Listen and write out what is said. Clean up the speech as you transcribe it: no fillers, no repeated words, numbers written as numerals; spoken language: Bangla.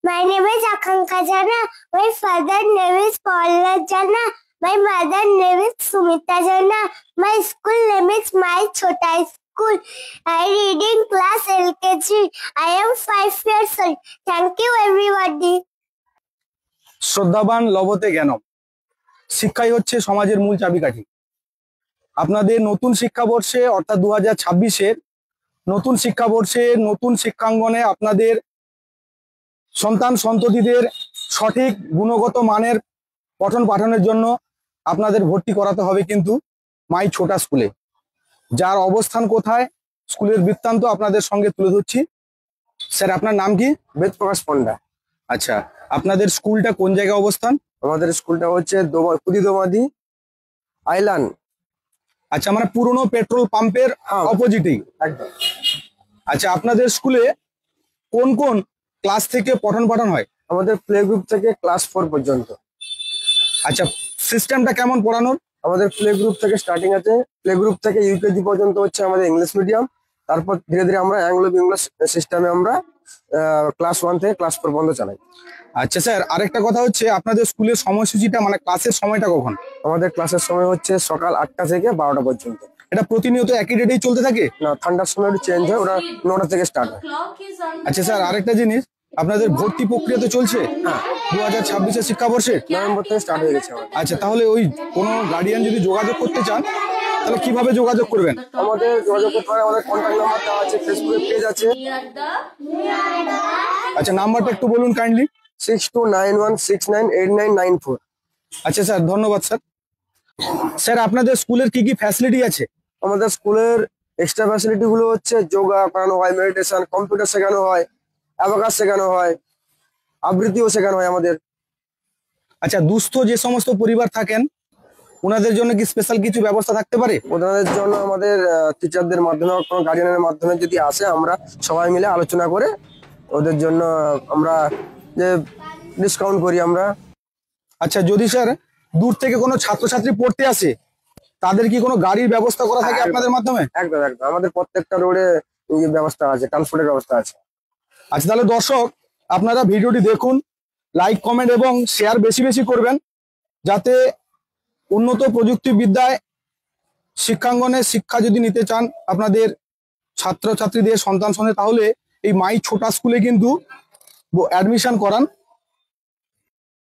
My name is Akanka Jana. My father name is Paula Jana. My mother name is Sumita Jana. My school name is My Chota School. I read in class LKG. I am 5 years old. Thank you everybody. শ্রদ্ধাবান লবতে জ্ঞানম। শিক্ষাই হচ্ছে সমাজের মূল চাবিকাঠি। আপনাদের নতুন শিক্ষাবর্ষে অর্থাৎ 2026-এর নতুন শিক্ষাবর্ষে নতুন শিক্ষাঙ্গনে আপনাদের সন্তান সন্ততিদের সঠিক গুণগত মানের পঠন পাঠনের জন্য আপনাদের ভর্তি করাতে হবে কিন্তু মাই ছোটা স্কুলে। যার অবস্থান কোথায়, স্কুলের বৃত্তান্ত আপনাদের সঙ্গে তুলে ধরছি। স্যার, আপনার নাম কি? বেদপ্রকাশ পণ্ডা। আচ্ছা, আপনাদের স্কুলটা কোন জায়গায় অবস্থান? আমাদের স্কুলটা হচ্ছে কুদিদোমাদি আইল্যান্ড। আচ্ছা, মানে পুরনো পেট্রোল পাম্পের অপোজিটেই একদম। আচ্ছা, আপনাদের স্কুলে কোন কোন ক্লাস থেকে পঠন পাঠন হয়? আমাদের প্লে গ্রুপ থেকে ক্লাস 4 পর্যন্ত। আচ্ছা, সিস্টেমটা কেমন পড়ানোর? আমাদের প্লে গ্রুপ থেকে স্টার্টিং আছে। প্লে গ্রুপ থেকে ইউকেজি পর্যন্ত হচ্ছে আমাদের ইংলিশ মিডিয়াম। তারপর ধীরে ধীরে আমরা অ্যাংলো ইংলিশ সিস্টেমে আমরা ক্লাস 1 থেকে ক্লাস 4 পর্যন্ত চালাই। আচ্ছা স্যার, আরেকটা কথা হচ্ছে আপনাদের স্কুলের সময়সূচিটা মানে ক্লাসের সময়টা কখন? আমাদের ক্লাসের সময় হচ্ছে সকাল 8টা থেকে 12টা পর্যন্ত। এটা প্রতিনিয়ত একই ডেটেই চলতে থাকে? না, ঠান্ডার সময় একটু চেঞ্জ হয়, ওরা 9টা থেকে স্টার্ট হয়। আচ্ছা স্যার, আরেকটা জিনিস, আপনাদের ভর্তি প্রক্রিয়া তো চলছে 2026-এর শিক্ষাবর্ষে? নভেম্বর থেকে স্টার্ট হয়ে গেছে। আচ্ছা, তাহলে ওই কোনো গার্ডিয়ান যদি যোগাযোগ করতে চান তাহলে কিভাবে যোগাযোগ করবেন? আমাদের যোগাযোগ করতে হবে, আমাদের কন্ট্যাক্ট নাম্বারটা আছে, ফেসবুকে পেজ আছে। আচ্ছা, নাম্বারটা একটু বলুন কাইন্ডলি। 6291698994। আচ্ছা স্যার, ধন্যবাদ স্যার। স্যার, আপনাদের স্কুলের কি কি ফ্যাসিলিটি আছে? আমাদের স্কুলের এক্সট্রা ফ্যাসিলিটি গুলো হচ্ছে যোগা করানো হয়, মেডিটেশন, কম্পিউটার শেখানো হয়, অ্যাবাকাস শেখানো হয়, আবৃত্তিও শেখানো হয় আমাদের। আচ্ছা, দুস্থ যে সমস্ত পরিবার থাকেন ওনাদের জন্য কি স্পেশাল কিছু ব্যবস্থা থাকতে পারে? ওনাদের জন্য আমাদের টিচারদের মাধ্যমে, কোনো গার্ডিয়ানের মাধ্যমে যদি আসে, আমরা সবাই মিলে আলোচনা করে ওদের জন্য আমরা যে ডিসকাউন্ট করি আমরা। আচ্ছা, যদি স্যার দূর থেকে কোনো ছাত্রছাত্রী পড়তে আসে তাদের কি কোনো গাড়ির ব্যবস্থা করা থাকে আপনাদের মাধ্যমে? একদম একদম, আমাদের প্রত্যেকটা রোডে ব্যবস্থা আছে, ট্রান্সপোর্টের ব্যবস্থা আছে। আচ্ছা, তাহলে দর্শক আপনারা ভিডিওটি দেখুন, লাইক কমেন্ট এবং শেয়ার বেশি বেশি করবেন, যাতে উন্নত প্রযুক্তিবিদ্যায় শিক্ষাঙ্গনে শিক্ষা যদি নিতে চান আপনাদের ছাত্রছাত্রীদের সন্তান সঙ্গে, তাহলে এই মাই ছোটা স্কুলে কিন্তু অ্যাডমিশন করান।